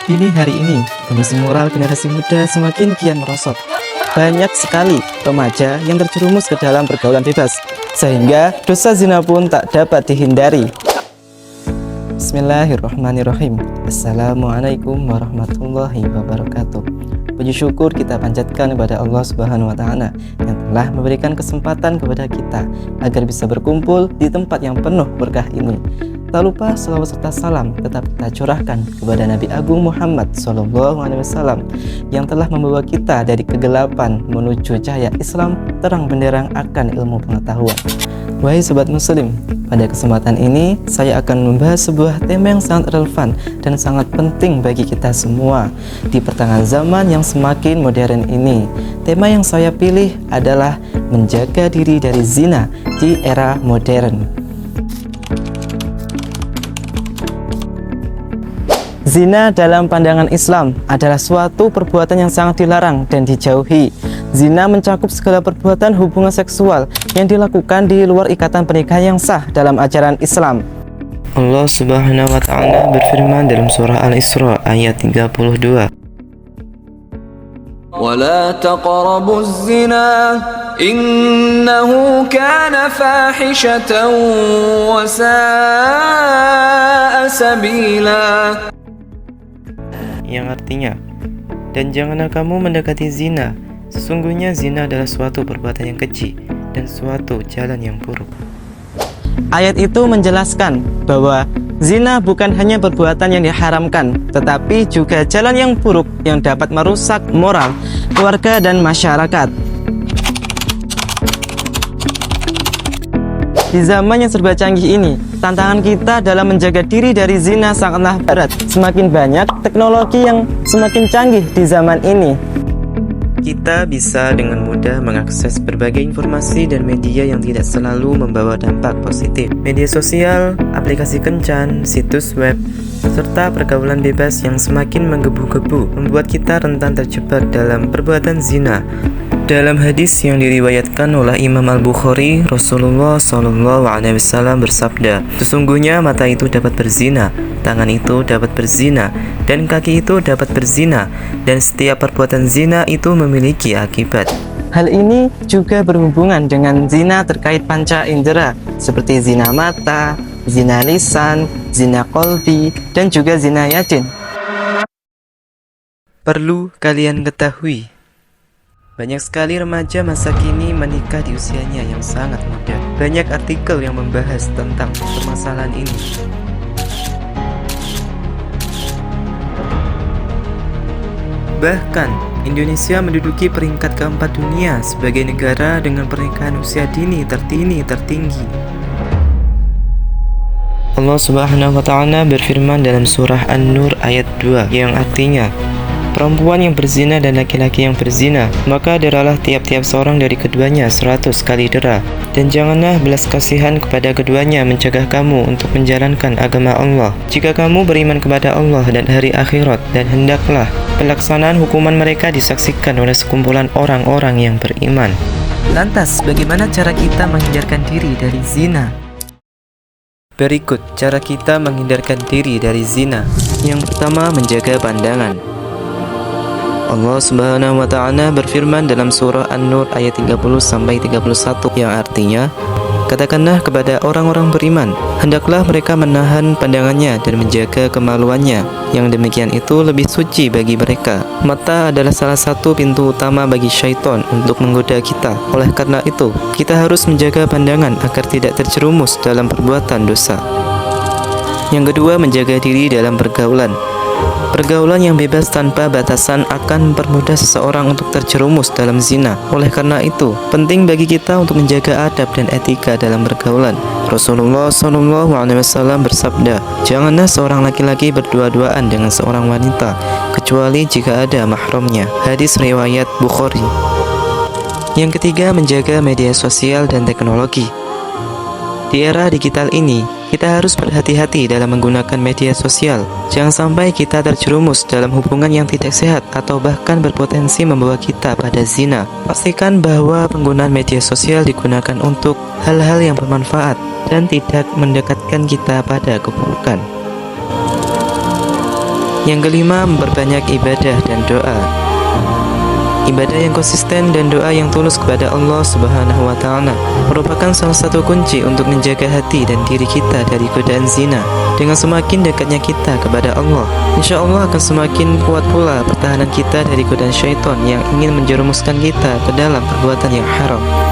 Kini hari ini, kondisi moral generasi muda semakin kian merosot. Banyak sekali remaja yang terjerumus ke dalam pergaulan bebas, sehingga dosa zina pun tak dapat dihindari. Bismillahirrahmanirrahim. Assalamualaikum warahmatullahi wabarakatuh. Puji syukur kita panjatkan kepada Allah Subhanahu wa Ta'ala yang telah memberikan kesempatan kepada kita agar bisa berkumpul di tempat yang penuh berkah ini. Tak lupa selawat serta salam tetap kita curahkan kepada Nabi Agung Muhammad SAW yang telah membawa kita dari kegelapan menuju cahaya Islam terang benderang akan ilmu pengetahuan. Wahai sobat muslim, pada kesempatan ini saya akan membahas sebuah tema yang sangat relevan dan sangat penting bagi kita semua di pertengahan zaman yang semakin modern ini. Tema yang saya pilih adalah menjaga diri dari zina di era modern. Zina dalam pandangan Islam adalah suatu perbuatan yang sangat dilarang dan dijauhi. Zina mencakup segala perbuatan hubungan seksual yang dilakukan di luar ikatan pernikahan yang sah dalam ajaran Islam. Allah Subhanahu wa Ta'ala berfirman dalam surah Al-Isra ayat 32. وَلَا تَقْرَبُوا الزِّنَا إِنَّهُ كَانَ فَاحِشَةً وَسَاءَ سَبِيلًا. Yang artinya, dan janganlah kamu mendekati zina. Sesungguhnya zina adalah suatu perbuatan yang keji dan suatu jalan yang buruk. Ayat itu menjelaskan bahwa zina bukan hanya perbuatan yang diharamkan, tetapi juga jalan yang buruk yang dapat merusak moral, keluarga, dan masyarakat. Di zaman yang serba canggih ini, tantangan kita dalam menjaga diri dari zina sangatlah berat. Semakin banyak teknologi yang semakin canggih di zaman ini. Kita bisa dengan mudah mengakses berbagai informasi dan media yang tidak selalu membawa dampak positif. Media sosial, aplikasi kencan, situs web, serta pergaulan bebas yang semakin menggebu-gebu membuat kita rentan terjebak dalam perbuatan zina. Dalam hadis yang diriwayatkan oleh Imam Al-Bukhari, Rasulullah SAW bersabda, sesungguhnya mata itu dapat berzina, tangan itu dapat berzina, dan kaki itu dapat berzina, dan setiap perbuatan zina itu memiliki akibat. Hal ini juga berhubungan dengan zina terkait panca indera, seperti zina mata, zina lisan, zina qalbi, dan juga zina yatin. Perlu kalian ketahui, banyak sekali remaja masa kini menikah di usianya yang sangat muda. Banyak artikel yang membahas tentang permasalahan ini. Bahkan, Indonesia menduduki peringkat keempat dunia sebagai negara dengan pernikahan usia dini tertinggi. Allah Subhanahu wa Ta'ala berfirman dalam surah An-Nur ayat 2 yang artinya, perempuan yang berzina dan laki-laki yang berzina, maka deralah tiap-tiap seorang dari keduanya 100 kali dera. Dan janganlah belas kasihan kepada keduanya mencegah kamu untuk menjalankan agama Allah, jika kamu beriman kepada Allah dan hari akhirat, dan hendaklah pelaksanaan hukuman mereka disaksikan oleh sekumpulan orang-orang yang beriman. Lantas, bagaimana cara kita menghindarkan diri dari zina? Berikut cara kita menghindarkan diri dari zina. Yang pertama, menjaga pandangan. Allah Subhanahu wa Ta'ala berfirman dalam surah An-Nur ayat 30-31 yang artinya, katakanlah kepada orang-orang beriman, hendaklah mereka menahan pandangannya dan menjaga kemaluannya. Yang demikian itu lebih suci bagi mereka. Mata adalah salah satu pintu utama bagi syaitan untuk menggoda kita. Oleh karena itu, kita harus menjaga pandangan agar tidak terjerumus dalam perbuatan dosa. Yang kedua, menjaga diri dalam pergaulan. Pergaulan yang bebas tanpa batasan akan mempermudah seseorang untuk terjerumus dalam zina. Oleh karena itu, penting bagi kita untuk menjaga adab dan etika dalam pergaulan. Rasulullah SAW bersabda, janganlah seorang laki-laki berdua-duaan dengan seorang wanita, kecuali jika ada mahramnya. Hadis riwayat Bukhari. Yang ketiga, menjaga media sosial dan teknologi. Di era digital ini, kita harus berhati-hati dalam menggunakan media sosial. Jangan sampai kita terjerumus dalam hubungan yang tidak sehat atau bahkan berpotensi membawa kita pada zina. Pastikan bahwa penggunaan media sosial digunakan untuk hal-hal yang bermanfaat dan tidak mendekatkan kita pada keburukan. Yang kelima, memperbanyak ibadah dan doa. Ibadah yang konsisten dan doa yang tulus kepada Allah Subhanahu wa Ta'ala merupakan salah satu kunci untuk menjaga hati dan diri kita dari godaan zina. Dengan semakin dekatnya kita kepada Allah, insya Allah akan semakin kuat pula pertahanan kita dari godaan syaitan yang ingin menjerumuskan kita ke dalam perbuatan yang haram.